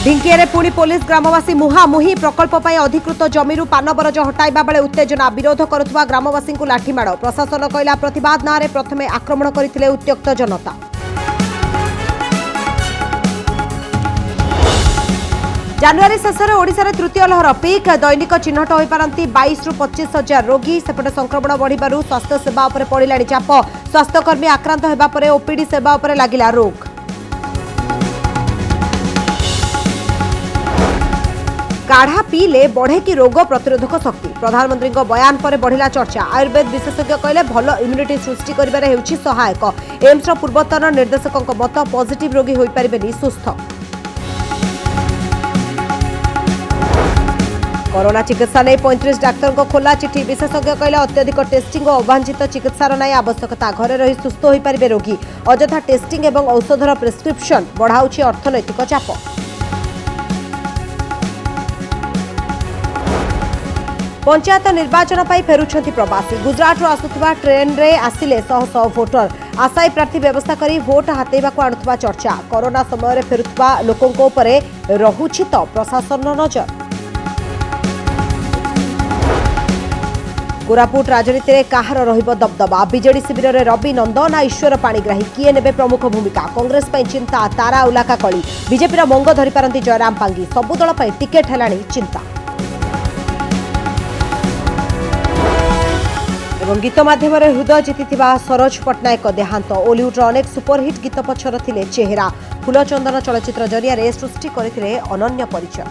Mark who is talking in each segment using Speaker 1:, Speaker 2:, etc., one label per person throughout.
Speaker 1: ढिंकिया पुणी पुलिस ग्रामवासी मुहांमुही प्रकल्प अधिकृत जमीरू पानबरज हटाइबा बेले उत्तेजना विरोध करुवा ग्रामवासी को लाठीमाड़ प्रशासन कहला प्रतिवाद नारे प्रथमे आक्रमण करते उत्त्यक्त जनता। जानुआरी शेष में ओडिशा तृतीय लहर पीक दैनिक चिन्हट हो पारती 22 ରୁ 25 हजार रोगी सेपटे संक्रमण बढ़िबारु स्वास्थ्य सेवा उपरे पड़िलाणी चाप स्वास्थ्यकर्मी आक्रांत हेबा परे ओपीडी सेवा उपरे लागिला रोग। काढ़ा पीले बढ़े कि रोग प्रतिरोधक शक्ति प्रधानमंत्री बयान पर बढ़िला चर्चा आयुर्वेद विशेषज्ञ कहले भल इम्यूनिटी सृष्टि करिबारे हेउछि सहायक एम्स पूर्वतन निर्देशक मत पॉजिटिव रोगी होई परिबेनी सुस्थ। कोरोना चिकित्सा नहीं 35 डाक्तर को खोला चिठी विशेषज्ञ कहले अत्यधिक टेस्टिंग और अवांछित चिकित्सार नहीं आवश्यकता घरे रही सुस्थ हो पारे रोगी अଯଥା टेस्टिंग एवं औषधर प्रेस्क्रिप्शन बढ़ाऊँच अर्थनैतिक चाप। पंचायत निर्वाचन पर फेरुछंती प्रवासी गुजरात आसुवा ट्रेन रे आसिले शह शह भोटर आशायी प्रार्थी व्यवस्था करी भोट हातेबा को आणुवा चर्चा कोरोना समय फेरुवा लोकों उपरे रहुछि तो प्रशासन नजर। कोरापुट राजनीति में कहार रहिबो दबदबा बीजेडी शिविर में रवि नंद ना ईश्वर पाणिग्राही किए नेबे प्रमुख भूमिका कांग्रेस पई चिंता तारा उलाका कली बीजेपी मंग धरी पारंती जयराम पांगी सबु दल पई टिकेट हेलाणी चिंता। एवं गीत माध्यम हृदय जीतिथिबा सरोज पट्टनायक देहांत ओलीवुड अनेक सुपरहिट गीत पछर थिले चेहरा फूलचंदन चलचित्र जरिया सृष्टि करथिले अनन्य परिचय।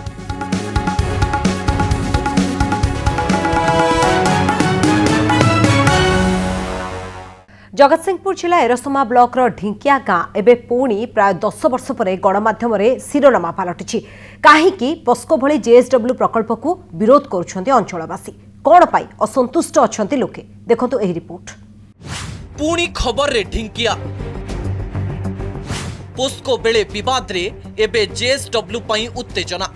Speaker 1: जगतसिंहपुर जिला एरसमा ब्लॉक ढिंकिया गाँ एवं पुणी प्राय 10 वर्ष पर गणमाध्यम शिरोनामा पलटि कहीं पस्को भली जेएसडब्ल्यू प्रकल्प को विरोध करुछंती अंचलवासी कौन पाई असंतुष्ट अछंती लोके देखंतु एही रिपोर्ट।
Speaker 2: पुणी खबर रे ढिंकिया पोस्को बेले विवाद रे एबे जेएसडब्ल्यू पई उत्तेजना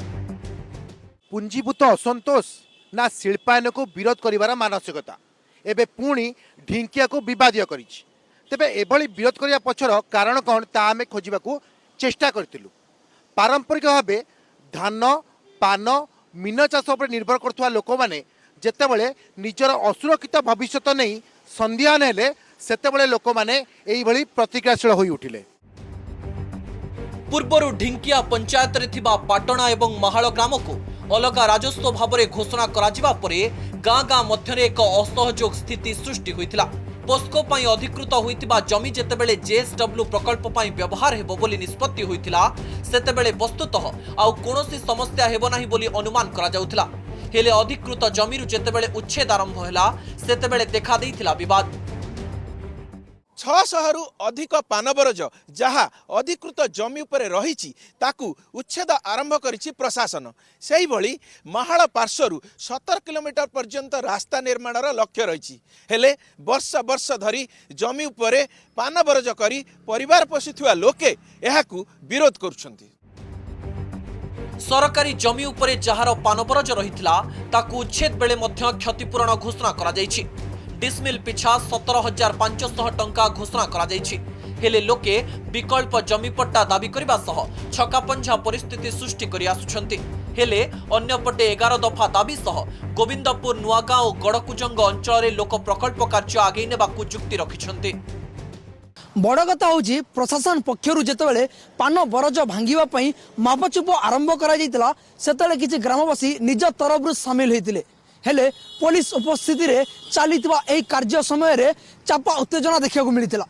Speaker 3: पुंजीभूत असंतोष ना शिल्पायन को विरोध करिवार मानसिकता एबे पुणी ढिंकिया को विवादीय करिछि तेबे एभली विरोध करिया पछर कारण कौन ता आमे खोजिबाकू चेष्टा करथिलु। पारंपरिक भाबे धान पान मीन चाष पर निर्भर करथुवा लोक माने जेतेबेले निजर असुरक्षित भविष्य नहीं संध्यान हेले सेतेबेले लोक माने एही भली प्रतिक्रियाशील होई उठिले।
Speaker 2: पूर्वरु ढिंकिया पंचायत रे थिबा पाटणा एवं महाळ ग्राम को अलगा राजस्व भाव में घोषणा करा परे गाँ गाँ मध्य एक असहयोग स्थिति सृष्टि होइतिला। पोस्को पई अधिकृत होइतिबा जमी जेतेबेले जेएसडब्ल्यू प्रकल्प पई व्यवहार हेबो बोली निष्पत्ति होइतिला सेतेबेले वस्तुतः आउ कोनोसी समस्या हेबो नाही बोली अनुमान करा जाउतिला हेले अधिकृत जमीरु जेतेबेले उच्छेद आरंभ होला सेतेबेले देखा देइतिला विवाद।
Speaker 4: 600 रु अधिक पानबरज जहाँ अधिकृत जमी उपरे रहिछि ताकू उच्छेद आरंभ करिछि प्रशासन सेही भली महाळ पार्श्वरु 17 किलोमीटर पर्यंत रास्ता निर्माणर लक्ष्य रहिछि हेले वर्ष वर्ष धरी जमी उपरे पानबरज करी परिवार पोषिथुवा लोके एहाकू विरोध करुछन्ति।
Speaker 2: सरकारी जमी उपरे जहार पानबरज रहितला ताकू उच्छेद बेले मध्य क्षतिपूरण घोषणा करा जाइछि डिसमिल पिछा 17,500 टंका घोषणा करा जाइछि हेले लोके विकल्प जमीपट्टा दाबी करबा सह छकापंझा परिस्थिति सृष्टि करि आसुछन्ति हेले अन्यपटे 11 दफा दाबी सह गोविंदपुर नुआगाँ और गड़कुजंग अंचल लोक प्रकल्प कार्य आगे नेबाकू जुक्ति रखिछन्ति।
Speaker 5: बड़ कथा हूँ प्रशासन पक्षर जितेबाला पान बरज भांगा मापचुप आरंभ कर किसी ग्रामवासी निज तरफ सामिल होते हेले पुलिस उपस्थिति रे चलीथिबा एही कार्य समय रे चापा उत्तेजना देखा मिलता।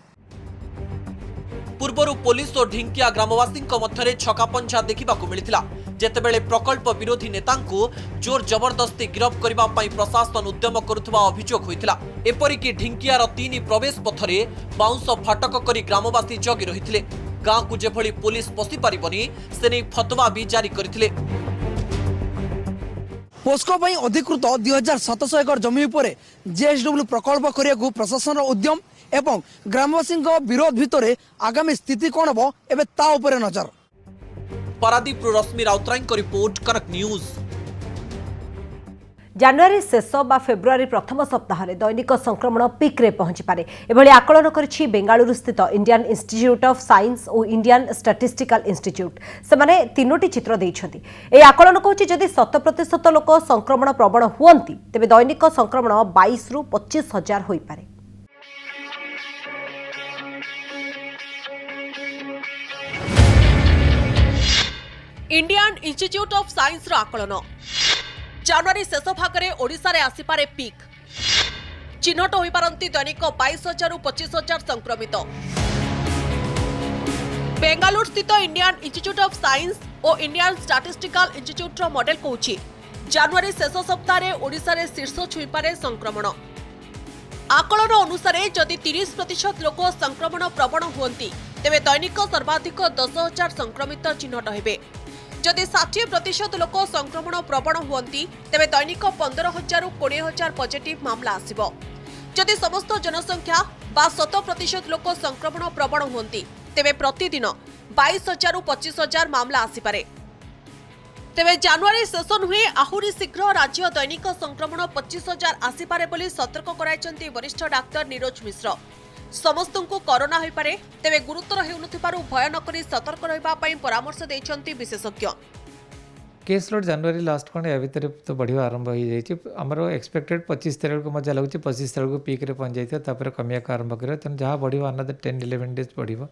Speaker 2: पूर्वरु पुलिस और ढिंकिया ग्रामवासी मध्य छकापंछा देखा मिलता जेतेबेले प्रकल्प विरोधी नेतांकु जोर जबरदस्ती गिरफ करबा पई प्रशासन उद्यम करुथबा अभियोग होइतिला एपरिकी ढिंकियार 3 प्रवेश पथरे बाउंस फाटक करी ग्रामवासी जगी रहिथिले गाँ को जेभली पुलिस पसी पारिबनी से नै फतवा भी जारी करथिले।
Speaker 5: पोस्को पई अधिकृत 2700 एकर जमी उपरे जेएसडब्ल्यू प्रकल्प करिया प्रशासन उद्यम एवं ग्रामवासी विरोध भितर आगामी स्थिति कौन हम एवं ता उपरे नजर।
Speaker 2: पारादीप रश्मि राउतराय रिपोर्ट कनक न्यूज।
Speaker 1: ଜାନୁଆରୀ ଶେଷ ବା ଫେବୃଆରୀ ପ୍ରଥମ ସପ୍ତାହରେ ଦୈନିକ ସଂକ୍ରମଣ ପିକ୍ରେ ପହଞ୍ଚିପାରେ ଏଭଳି ଆକଳନ କରିଛି ବେଙ୍ଗାଲୁରୁ ସ୍ଥିତ Indian institute of science O Indian statistical institute. ସେମାନେ ତିନୋଟି ଚିତ୍ର ଦେଇଛନ୍ତି। ଏହି ଆକଳନ କହୁଛି ଯଦି 100% ଲୋକ ସଂକ୍ରମଣ ପ୍ରବଣ ହୁଅନ୍ତି ତେବେ ଦୈନିକ ସଂକ୍ରମଣ 22 ରୁ 25 ହଜାର ହୋଇପାରେ।
Speaker 6: इंडियन इंस्टीट्यूट ऑफ साइंस रो आकलन जनवरी शेष भाग में ओडिशा रे आसीपारे पीक चिन्हट हो पारती दैनिक 22,000 ରୁ 25,000 संक्रमित। बेंगालुरु स्थित इंडियन इंस्टीट्यूट ऑफ साइंस और इंडियन स्टैटिस्टिकल इंस्टीट्यूट रो मॉडल कहूछि जनवरी शेष सप्ताह रे ओडिशा रे शीर्ष छुईपारे संक्रमण। आकलन अनुसार जदि 30% लोक संक्रमण प्रवण हुअंती तेबे दैनिक सर्वाधिक 10,000 संक्रमित चिन्हट हेबे। जदि 60% लोक संक्रमण प्रवण हुअंती तेबे दैनिक 15,000 ରୁ 20,000 पॉजिटिव मामला आसिबो। जदि समस्त जनसंख्या बा 100% लोक संक्रमण प्रवण हुअंती तेबे प्रतिदिन 22,000 ରୁ 25,000 मामला आसिपारे। तेबे जानुआरी शेष नुहे आहुरी शीघ्र राज्य दैनिक संक्रमण 25,000 आसिपारे बोली सतर्क कराइछन्ती वरिष्ठ डाक्टर नीरज मिश्र। समस्तଙ୍କୁ कोरोना होई पारे तेबे गुरुतर हेउनथिबारु भय न करी सतर्क रहबा पई परामर्श दैछन्ती विशेषज्ञ।
Speaker 7: केस लोड जनवरी लास्ट खंड या भितर तो बढ़िया आरंभ हो जाइए। आमर एक्सपेक्टेड 25 तारीख को मजा लगुच 25 तारीख को पीक रे पहुंच जाइए तापर कमिया आरंभ करे तेन जहाँ बढ़िया अनदर 10-11 डेज बढ़िया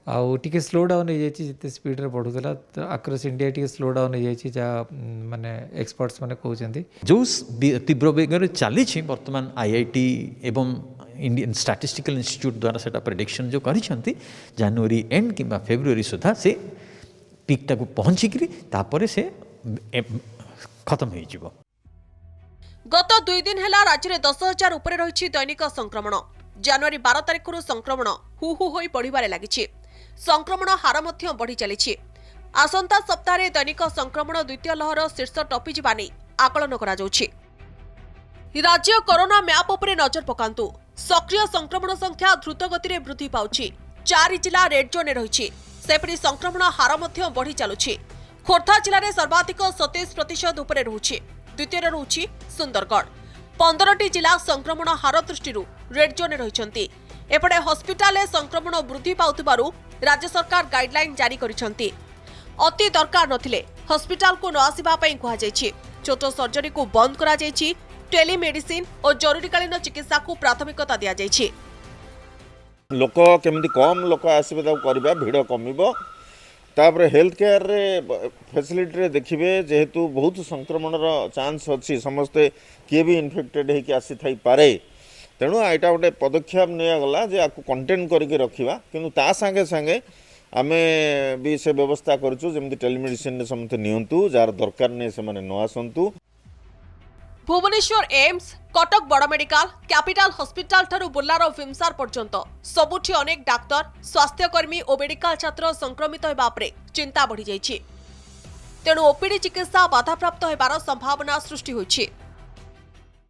Speaker 7: आउ टिके स्लो डाउन हो जाइए जिते स्पीड रे बढ़ुला तो आक्रॉस इंडिया टिके स्लो डाउन हो जाइए जहाँ माने एक्सपर्ट्स माने कहउछन्ती
Speaker 8: जो तीव्र बेगर चली वर्तमान आईआईटी एवं इंडियन स्टैटिस्टिकल इंस्टीट्यूट द्वारा सेटा प्रेडिक्शन जो करिसंती जनवरी एंड किंबा फेब्रुआरी सुधा से पीक टाको पहुंचिकरी तापरे से खत्म हो जिवो।
Speaker 6: गत 2 दिन हेला राज्य में 10,000 उपरे रही दैनिक संक्रमण। जनवरी 12 तारिख संक्रमण हु हु होई बढ़िबारे लागिछि। संक्रमण हार मध्य बढ़ी चलिछि। आसंता सप्ताह रे दैनिक संक्रमण द्वितीय लहर शीर्ष टपी जिबा नै आकलन करा जाउछि। राज्य कोरोना मैप उपरे नजर पकांतु। सक्रिय संक्रमण संख्या द्रुत गति रे वृद्धि पाउछि। 4 जिला रेड जोन रे रहिछि। सेपरि संक्रमण हार मध्य बढ़ी चलुछि। खोर्धा जिले में सर्वाधिक 27% उपरे रहुछि। द्वितीय रहुछि सुंदरगढ़। 15टी जिला संक्रमण हार दृष्टि रेड जोन रहिछन्ति। एपटे हॉस्पिटल में संक्रमण वृद्धि पाउथिबारु राज्य सरकार गाइडलाइन जारी करिछन्ति। अति दरकार नथिले हॉस्पिटल को न आसीबा पई कुहा जायछि। छोट सर्जरी को बंद करा जायछि। टेलीमेडिसिन और जरूरीकालीन चिकित्सा को प्राथमिकता दिया जायछि।
Speaker 9: लोक केमती कम लोक आसबे करवा भिड़ कमिबो तापर हेल्थ केयर रे फैसिलिटी रे देखिबे जेहेतु बहुत संक्रमण रो चांस अछि समस्ते किए भी इन्फेक्टेड हे कि आसी थाई पारे तेणु एटा गोटे पदक्षेप निया गला जे आकु कंटेन करके रखिबा किंतु ता संगे संगे आमे भी से व्यवस्था करछु जेमति टेलीमेडिसिन रे समते नियंतु जार दरकार ने से माने न आसंतु।
Speaker 6: भुवनेश्वर एम्स कटक बड़ मेडिकल कैपिटल हॉस्पिटल ठारू बुर्लार भीमसार पर्यंत सबुठी अनेक डाक्तर स्वास्थ्यकर्मी और मेडिकल छात्र संक्रमित होगा चिंता बढ़ी जाइछि। तेणु ओपीडी चिकित्सा बाधाप्राप्त होबार संभावना सृष्टि होइछि।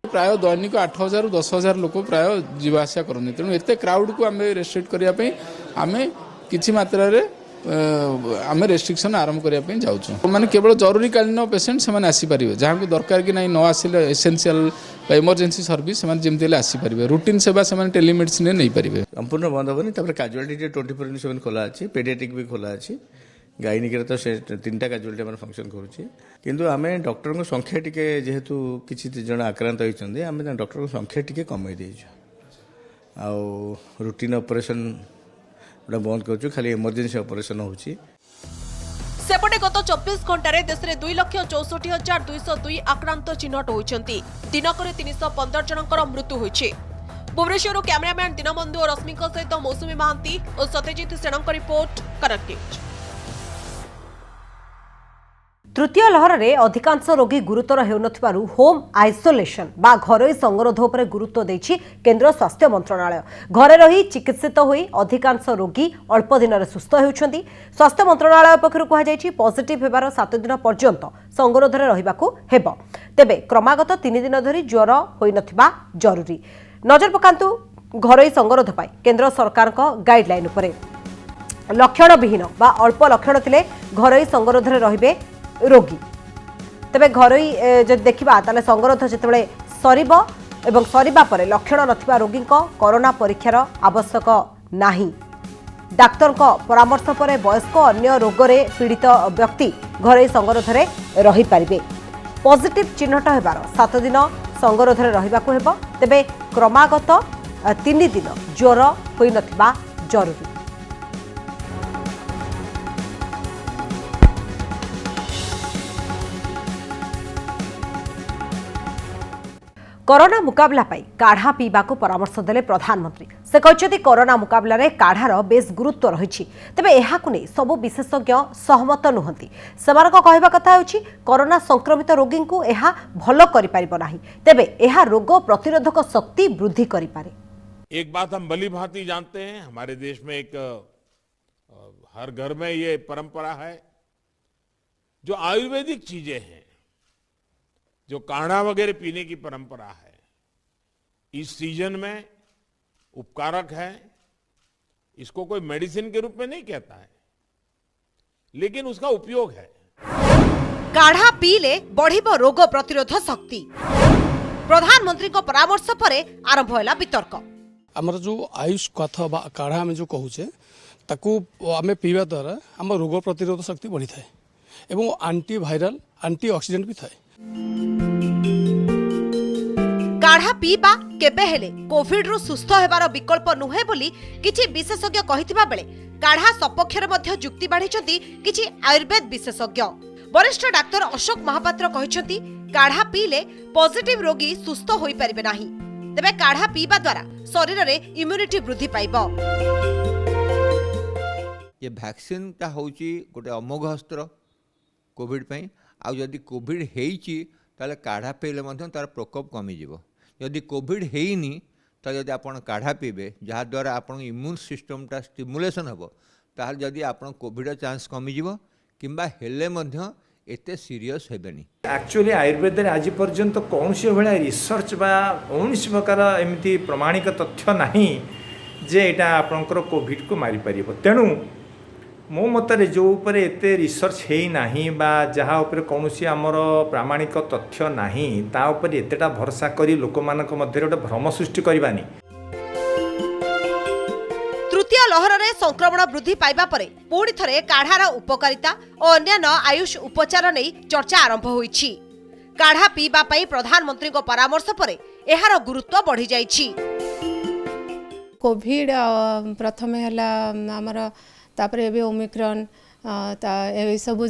Speaker 10: प्राय दैनिक 8,000 ରୁ 10,000 लोक प्राय जीवाशा करते तेणु एत क्राउड को आम रेस्ट्रिक्ट करने आम कि मात्रा आम रेस्ट्रिक्शन आरंभ करने जाऊँ मैंने केवल जरूरीकालीन पेसेंट से आसीपारे जहाँ को दरकार कि नहीं न आसिले एसेंशियल इमरजेंसी सर्विस से आसीपारे रूटीन सेवा से टेलीमेडिसिन नहीं पारे
Speaker 9: संपूर्ण बंद होनी कैजुआलिटी 24/7 खोला अच्छी पेडियाट्रिक भी खोला अच्छी गायनिक तो से 3टा कैजुआलिटी आम फंक्शन करुच्छे किंतु आम डॉक्टर को संख्या टिके जेहेतु किसी जन आक्रांत होती आम डॉक्टर को संख्या टिके कमे देचु आ रूटीन ऑपरेशन बंद कर खाली इमरजेंसी ऑपरेशन होची।
Speaker 6: सेपटे गत 24 घंटे देश में 2,64,202 आक्रांत चिन्हट होइछन्ति। दिनकर 315 जनकर मृत्यु होइछि। भुवनेश्वर कैमरामैन दीनबंधु और रश्मि सहित मौसुमी महांती और सत्यजित सेनଙ୍କ रिपोर्ट कनेक्ट न्यूज।
Speaker 1: तृतीय लहर में अधिकांश रोगी गुरुतर हेउनथिबारु होम आइसोलेशन बा घरोई संगरोध उपर गुरुत्व देछि केंद्र स्वास्थ्य मंत्रणालय। घरे रही चिकित्सित होई अधिकांश रोगी अल्प दिन में सुस्थ हेउछन्ति। स्वास्थ्य मंत्रणालय पक्षरु कहा जायछि पॉजिटिव हेबार 7 दिन पर्यंत संगरोध रे रहिबाकू हेबो। तेबे क्रमागत 3 दिन धरि ज्वर होई नथिबा जरूरी। नजर पकांतु घरोई संगरोध पाई केंद्र सरकार को गाइडलाइन उपरे। लक्षण विहीन बा अल्प लक्षण थिले घरोई संगरोध रे रहिबे रोगी। तेबे घरोई जदि देखिबा ताले संगरोध जेतेबेले सरीब एवं सरीबा परे लक्षण नथिबा रोगी कोरोना परीक्षार आवश्यक नाही। डाक्तर परामर्श पर वयस्क अन्य रोगरे पीड़ित व्यक्ति घरोई संगरोधरे रही पारिबे। पॉजिटिव चिन्हट हेबार 7 दिन संगरोधरे रहिबाकू हेबो। तेबे क्रमागत 3 दिन ज्वर होई नथिबा जरूरी। कोरोना मुकाबला पाई काढ़ा पीवाकू परामर्श देले प्रधानमंत्री। से कहते कोरोना मुकाबला रे काढ़ार बेस गुरुत्व रही। तेबे एहाकु नै सबु विशेषज्ञ सहमत नुहंती। सेमानक कहबा कथा होछि कोरोना संक्रमित रोगी को एहा भलो करि परिबो नाही। तेबे एहा रोग प्रतिरोधक शक्ति वृद्धि करि पारे।
Speaker 11: एक बात हम भली भांति जानते हैं, हमारे देश में एक हर घर में ये परंपरा है, जो आयुर्वेदिक चीजें हैं, जो काढ़ा वगैरह पीने की परंपरा है, इस सीजन में उपकारक है। इसको कोई मेडिसिन के रूप में नहीं कहता है, लेकिन उसका उपयोग है।
Speaker 1: काढ़ा पीले बढ़िबो रोग प्रतिरोध शक्ति। प्रधानमंत्री को परामर्श पर आरंभ होला वितर्क।
Speaker 12: आमर जो आयुष कथा बा काढ़ा आम जो कहूचे ताकू आम पीवा द्वारा आम रोग प्रतिरोध शक्ति बढ़ी थाए एवं आंटी भाइराल आंटी ऑक्सीडेंट भी थाए।
Speaker 1: काढ़ा पीबा केबे हेले कोविड रु सुस्थ हेबार विकल्प नुहे बोली किछि विशेषज्ञ कहिथिबा बेले काढ़ा सपक्षरे मध्य जुक्ति बाढिछंती किछि आयुर्वेद विशेषज्ञ। वरिष्ठ डाक्टर अशोक महापात्र कहिछंती काढ़ा पीले पॉजिटिव रोगी सुस्थ होई परिबे नाही। तेबे काढ़ा पीबा द्वारा शरीर रे इम्यूनिटी वृद्धि पाइबो।
Speaker 13: ये वैक्सीन ता होची गोटे अमोघ अस्त्र कोविड पई। आ जदि कोविड हेइची ताले काढ़ा पीले मध्य तार प्रकोप कमी जीवो। यदि कोविड हेइनी तो यदि आपण काढ़ा पीबे जहाँ द्वारा आपण इम्यून सिस्टम टा स्टिमुलेशन हबो ताल जदि आपण कोविड चांस कमी जीवो किंबा हेले मध्य एते सीरियस हेबेनी।
Speaker 14: एक्चुअली आयुर्वेद रे आज पर्यंत कौन सी भाया रिसर्च बा कौन सी प्रकार एमती प्रमाणिक तथ्य नहीं जे एटा आपनकर कोविड को मारी परिबो। तेणु मो मतरे जो ऊपर एते रिसर्च हेई नाही बा जहाँ ऊपर कौन सी आमर प्रामाणिक तथ्य नाही ता ऊपर एतेटा भरोसा करी लोकमानक मध्य गोटे भ्रम सृष्टि करबानी।
Speaker 1: तृतीय लहर रे संक्रमण वृद्धि पाइबा परे पुणी थरे काढ़ार उपकारिता और अन्यान्य आयुष उपचार नै चर्चा आरंभ होईछि। काढ़ा पीबा पई प्रधानमंत्री को परामर्श परे एहार गुरुत्व बढ़ी जाईछि।
Speaker 15: कोविड प्रथम हला हमर तापरे एबे ओमिक्रॉन ए सब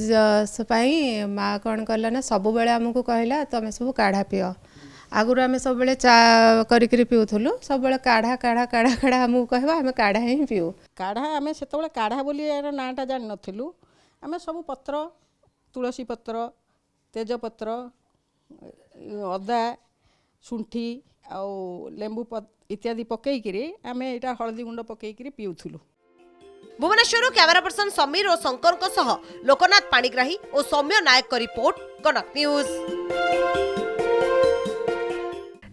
Speaker 15: माँ कौन कला ना सब बेले आमको कहला तुम सब काढ़ा पियो। आगुरी आम सब बेले चा करी पीउथलु सब बेले काढ़ा काढ़ा काढ़ा काढ़ा आमको कहबा आम काढ़ा ही पीऊ।
Speaker 16: काढ़ा आम से काढ़ा बोली नाटा जान नथिलु। आम सब पत्र तुलसी पत्र तेजपत्र अदा शुंठी आउ लेंबू इत्यादि पकईकि आम यहाँ हलदी गुंड पकईकि पीउथलु।
Speaker 1: भुवनेश्वर कैमरा पर्सन समीर और शंकर सह लोकनाथ पाणिग्राही और सौम्य नायक का रिपोर्ट कनक न्यूज।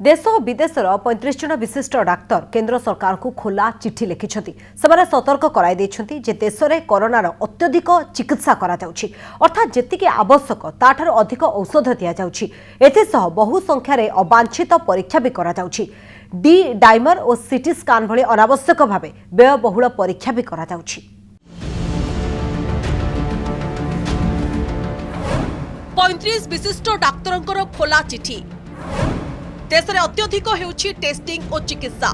Speaker 1: देश और विदेशर 35 जन विशिष्ट डाक्तर केंद्र सरकार को खोला चिठी लिखिछंती। सेमाने सतर्क कराई दैछंती जे देश में कोरोनार अत्यधिक चिकित्सा करा जाउछि, अर्थात जेतिके आवश्यक ताठार अधिक औषध दिया जाउछि। एथिसह बहु संख्या रे अवांछित परीक्षा भी करा जाउछि। डी डाइमर और सीटी स्कान भली अनावश्यक भावे व्ययबहुल परीक्षा भी करा जाउछि।
Speaker 6: 35 विशिष्ट डाक्तरंकर खोला चिठी। देश में अत्यधिक हेउछि टेस्टिंग और चिकित्सा।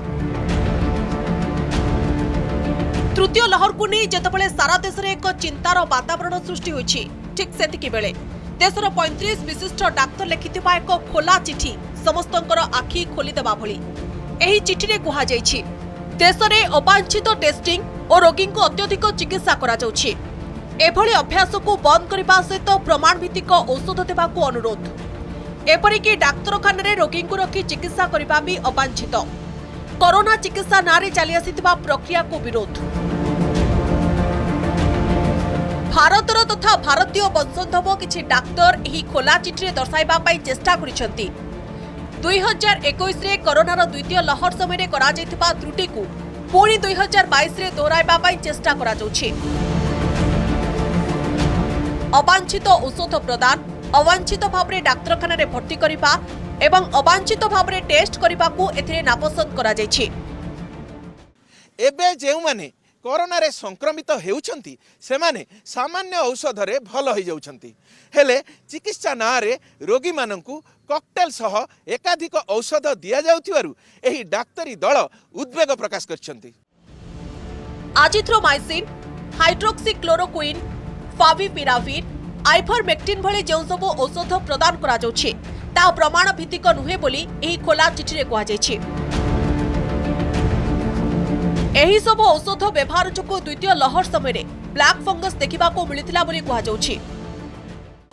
Speaker 6: तृतीय लहर को नहीं जेतेबेले सारा देश में एक चिंतार वातावरण सृष्टि होइछि, ठीक सेतिकी बेले देशर 35 विशिष्ट डाक्तर लिखिथिबा एक खोला चिठी समस्तंकर आखि खोलीदेबा भली। एही चिठी रे कुहा जाइछि देश में अवांछित टेस्टिंग और रोगी को अत्यधिक चिकित्सा करा जाउछि। एभली अभ्यास को बंद करने सहित प्रमाण भित्तिक औषध देवाक अनुरोध। एपरिकी डाक्तरखाना रे रोगी को रखी चिकित्सा करने भी अवांछित। कोरोना चिकित्सा नारे चली आसिथिबा प्रक्रिया को विरोध। भारतर तथा भारतीय वंशोद्भव किछि डाक्तर एही खोला चिठी दर्शाइबा पई चेष्टा करिसेंती। 2021 रे कोरोनार द्वितीय लहर समय करा जायथिबा त्रुटि को पुणी 2022 रे दोहराइबा पई चेष्टा करा जाउछि। अवांछित औषध प्रदान अवांछित भावरे डाक्तरखाना रे भर्ती करिबा एवं अवांछित भावरे टेस्ट करिबा को एथिरे नापसंद करा जायछि।
Speaker 4: एबे जेउ माने कोरोना रे संक्रमित हेउछंती सेमाने सामान्य औषध रे भल हो जाउछंती हेले चिकित्सा ना रे रोगी माननकु कॉकटेल सह एकाधिक औषध दिया जाउथिबारु एही डाक्तरी दल उद्वेग प्रकाश करछंती।
Speaker 6: आजिथ्रोमाइसिन, हाइड्रोक्सीक्लोरोक्विन, फाविपिराविर, आइभरमेक्टिन भली जो सब औषध प्रदान करा जाउछि ता प्रमाण भित्तिक नुहे बोली एही खोला चिठी रे कहा जायछि। एही सब औषध व्यवहार जोगु द्वितीय लहर समय ब्लैक फंगस देखा मिलता बोली कहा जाउछि।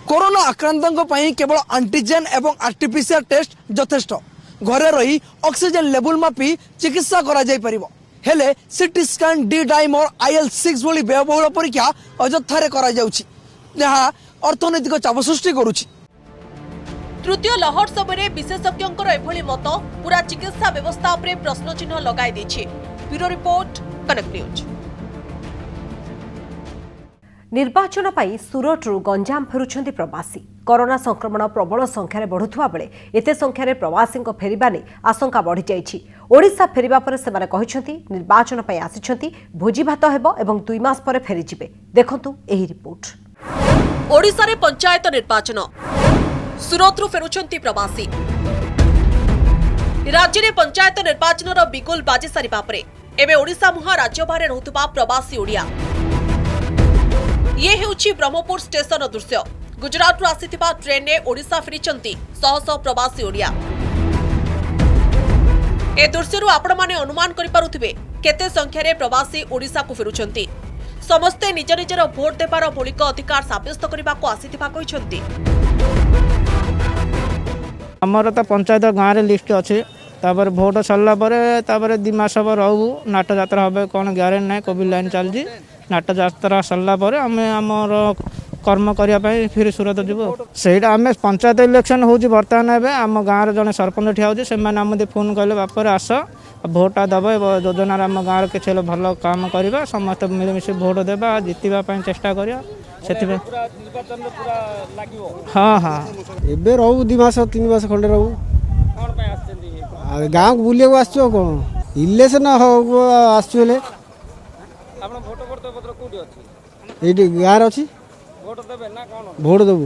Speaker 5: कोरोना आक्रांतों पर केवल एंटीजेन एवं आरटीपीसीआर टेस्ट यथेष्ट। घरे रही ऑक्सीजन लेवल मापी चिकित्सा करा जाय परिबो। हेले सीटी स्कैन, डी डाइम और IL-6 भली व्ययबहुल परीक्षा अଯଥାରେ करा जाउछि जहा अर्थनैतिक चाप सृष्टि करूछि।
Speaker 6: तृतीय लहर समय विशेषज्ञों एभली मत पूरा चिकित्सा व्यवस्था उपरे प्रश्न चिन्ह लगाई देछि। Bureau report, connect news.
Speaker 1: निर्वाचन पाई सुरतरू गंजाम फेरुछंती प्रवासी। कोरोना संक्रमण प्रबल संख्यार बढ़ुवा बेले एते संख्यार प्रवासी फेरिबा ने आशंका बढ़ी जाइछि। ओडिशा फेरिबा परे सेमाने कहिसंती निर्वाचन पाई आसिछंती, भोजी भात हेबो एवं 2 मास परे फेरि जिबे। देखंतु एही रिपोर्ट।
Speaker 6: ओडिशा रे पंचायत निर्वाचन, सुरतरू फेरुछंती प्रवासी। राज्य में पंचायत निर्वाचन बिगुल बाजी सारिबा परे एबे ओडिशा मुहा राज्य बाहर रहुतबा प्रवासी ओडिया। ये हेउछि ब्रह्मपुर स्टेशन दृश्य। गुजरात रु आसीथिबा ट्रेन ने ओडिशा फेरिचंती शह शह प्रवासी ओडिया। ए दृश्यरु आपण माने अनुमान करि पारुथिबे केते संख्यार प्रवासी ओडिशा को फेरुचंती। समस्ते निज निजर भोट देबार मौलिक अधिकार साब्यस्त करबा को आसीथिबा कहिसंती।
Speaker 17: हमर त पंचायत गाँव लिस्ट अच्छे तापर भोट सरला पर 2 मास रहू नाट यात्रा हे कौन ग्यारेंटी ना कोविड लाइन चलती नाट यात्रा सरला आमे आमर कर्म करने फिर सूरत जीवु से आम पंचायत इलेक्शन हो बर्तमान एवं आम गाँव जड़े सरपंच ठिया होती से फोन कले बापर आस भोटा दब योजन आम गाँव किसी भल काम करवा समस्त मिलमिश भोट देवा जितवाई चेष्टा करा से हाँ हाँ
Speaker 18: एबे रहू 2 मास 3 मास खंडे रहू गाँव को बुलिया आसो कौन इलेक्शन आसले ये गाँव अच्छी भोट देबू।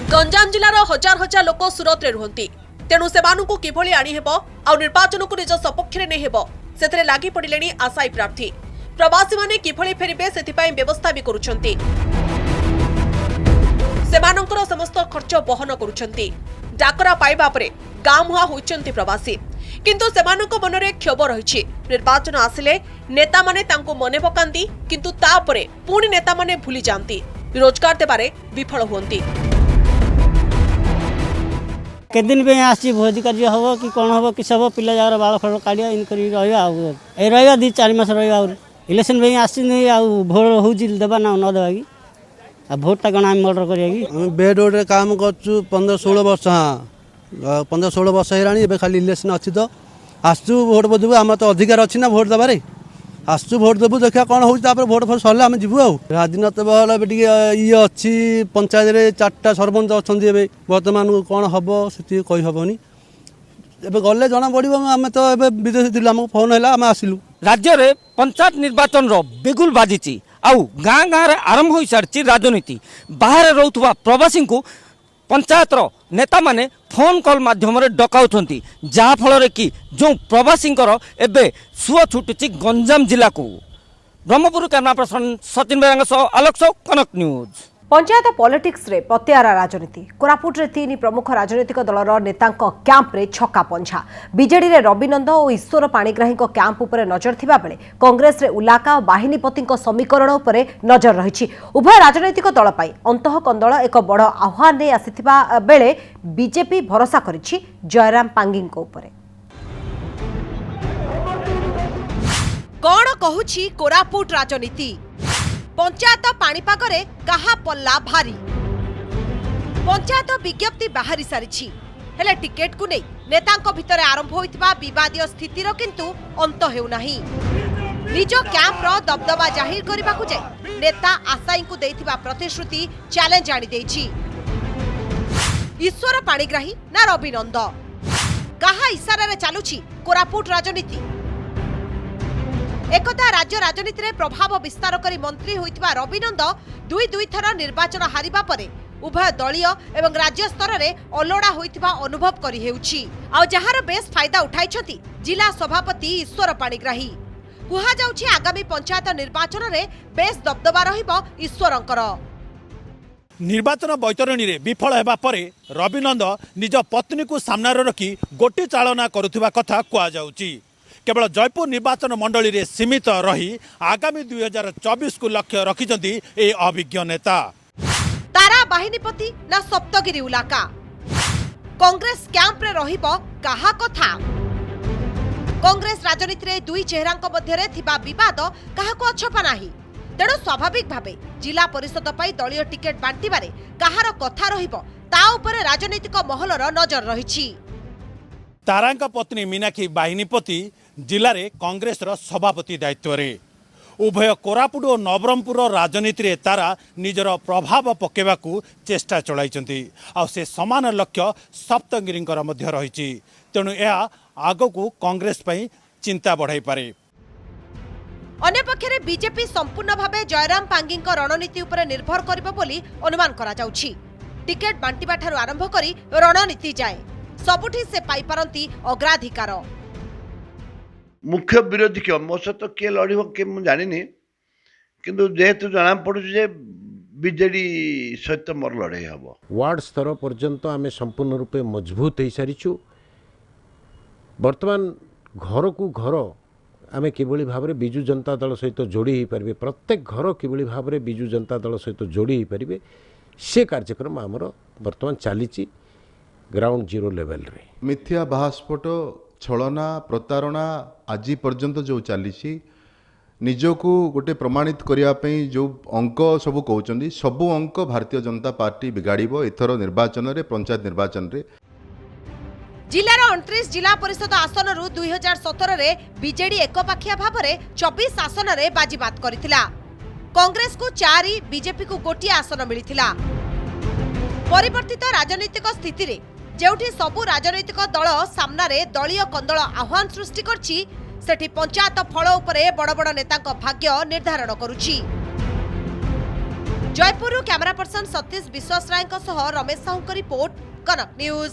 Speaker 6: गंजाम जिलार हजार हजार लोक सुरत रे रुहंती तेणु सेमानकु किभली आनी हेबो आ निर्वाचन को निज सपक्ष रे नै हेबो सेतरे लागि पडिलेनी आशायी प्रार्थी। प्रवासी माने किभली फेरिबे सेतिपाई व्यवस्था भी करूछंती। सेमानकर समस्त खर्च बहन करूछंती। डाकरा पाइबा परे गाँ मुहा होइछंती प्रवासी किंतु सेमानक मनरे क्षोभ रहिछि। निर्वाचन आसिले नेता माने तांको मने पकांती किंतु तापरे पुणी नेता माने भूली जांती रोजगार देबारे विफल होंती।
Speaker 19: केदिन पे आसी भोज कार्य हम कि कौन हम किस हम पिला जगह बाल फल काढ़िया इनकर रहा 2-4 मास रहा इलेक्शन पे आसी भोट हो देवा ना न देवा कि भोटा कौन आम मर्डर करा
Speaker 18: बेड रोड काम कर 15-16 वर्ष हाँ 15-16 वर्ष है खाली इलेक्शन अच्छी तो आसचु भोट देवु आम तो अधिकार अच्छी ना भोट देवे आसचु भोट देवु देखा कौन हो भोट फल सरले आम जीवु राजनीति बल ये अच्छी पंचायत रे 4टा सरपंच अच्छा बर्तमान कौन हम से कहीहबनी एबे गले जना पड़ो आम तो विदेश थी आमको फोन है आम आसिलु।
Speaker 20: राज्य में पंचायत निर्वाचन बिगुल बाजी आउ गाँ गाँव आरंभ हो सारी राजनीति बाहर रोथुवा प्रवासी को पंचायत नेता माने फोन कॉल माध्यम डकाउछंती जहा फल कि जो प्रवासी एबे सुଅ छुटुची गंजाम जिला को। ब्रह्मपुर कैमरा पर्सन सचिन बेरांग आलोक कनक न्यूज।
Speaker 1: पंचायत पॉलिटिक्स रे पत्यारा राजनीति कोरापुट रे 3 प्रमुख राजनीतिक दलर नेतांक कैंप रे छक्का पंछा बीजेडी रे रविनंद और ईश्वर पाणिग्राही कैंप उपरे नजर थिबा बेले कांग्रेस रे उलाका और बाहिनीपति समीकरण उपरे नजर रही। उभय राजनीतिक दल पाई अंतः कंदल एक बड़ आह्वान ने आसिथिबा बेले बीजेपी भरोसा करिछि जयराम पांगी उपरे।
Speaker 6: कौन कहुछि कोरापुट राजनीति पंचायत पाणीपागरे कहा पल्ला भारी पंचायत विज्ञप्ति बाहरी सारी हेले टिकेट को नहीं नेतांक भितर आरंभ होइतिबा विवादीय स्थितिर किंतु अंत हेउ नाही।
Speaker 1: निज कैंप्र दबदबा जाहिर करने जाए नेता आशाई को देथिबा प्रतिश्रुति चैलेंज आनी देछि। ईश्वर पाणिग्राही ना रविनंद कहा इशारा रे चालुछि कोरापुट राजनीति। एकदा राज्य राजनीति रे प्रभाव विस्तार करी मंत्री होइतिबा रविनंद दुई थर निर्वाचन हारिबा परे उभय दलीय एवं राज्य स्तर रे अलोड़ा होइतिबा अनुभव करी हेउछि। आ जहार बेस फायदा उठाइछथि जिला सभापति ईश्वर पाणिग्राही। कुहा जाउछि आगामी पंचायत निर्वाचन रे बेस दबदबा रहिबो ईश्वरंकर।
Speaker 21: निर्वाचन बैतरणी रे विफल हेबा परे रविनंद निज पत्नी को सामने रखी गोटी चालना करुथिबा कथा कुआ जाउछि। केवल जयपुर निर्वाचन मंडली रे सीमित रही आगामी 2024 को लक्ष्य रखिछन्ति ए अभिज्ञ नेता।
Speaker 1: तारा बाहिनीपति ना सप्तगिरी उलाका कांग्रेस कैंप रे रहिबो कहा कथा। कांग्रेस राजनीति रे दुई चेहरांक मध्य रे थिबा विवाद काहाको अछपा नाही। तेणु स्वाभाविक भावे जिला परिषद पाई दलीय टिकेट बांटिबारे कहार कथा रहिबो ता उपरे राजनीतिक महलर नजर रहिछि।
Speaker 21: तारांका पत्नी मीनाक्षी बाहिनीपति जिले में कांग्रेस सभापति दायित्व रे उभय कोरापुट और नवरंगपुर राजनीति रे तारा निजर प्रभाव पकेबाकू चेष्टा चलाइछन्ति। आ से समान लक्ष्य सप्तगिरींकर मध्य रहिछि। तेणु यह आगकू कांग्रेस पई चिंता बढ़ाई पारे।
Speaker 1: अन्य पक्षरे बीजेपी संपूर्ण भावे जयराम पांगी रणनीति उपरे निर्भर करिबो बोली अनुमान करा जाउछि। टिकेट बांटिबा ठारू आरंभ करी रणनीति जाए सबुठी से पाई पारंती अग्राधिकार।
Speaker 22: मुख्य विरोधी क्यों मो सहित किए लड़ब किए मुझे जानी किंतु जेहेतु जना पड़ू जे बीजेडी सहित मोर लड़ाई हम
Speaker 23: वार्ड स्तर पर्यंत आम संपूर्ण रूपे मजबूत हो सारीचु। बर्तमान घर को घर आम किभली भाव में विजु जनता दल सहित जोड़ी हो पारे प्रत्येक घर किभली भाव में विजु जनता दल सहित जोड़ी हो पारे से कार्यक्रम आमर बर्तमान चली ग्राउंड जीरो लेवल रे।
Speaker 24: मिथ्या बाहास्फोट छलना प्रतारणा आज पर्यंत जो चली निजको गोटे प्रमाणित करने जो अंक सब कहते सबू अंक भारतीय जनता पार्टी बिगाड़ब एथर निर्वाचन रे पंचायत निर्वाचन रे।
Speaker 1: जिलार 29 जिला परिषद आसन रु 2017 रे बीजेडी एकपाखिया भाव में 24 आसन रे बाजीबात करथिला। कांग्रेस को 4 बीजेपी को गोटी आसन मिलिथिला। परिवर्तित राजनीतिक स्थिति रे जेउठी सबु राजनीतिक दल सामना रे दलीय कंदल आह्वान सृष्टि करछि सेठी पंचायत फल उपरे बड़ बड़ नेतांक भाग्य निर्धारण करुछि। जयपुर कैमरा पर्सन सतीश विश्वास राय सह रमेश साहू रिपोर्ट कनक न्यूज।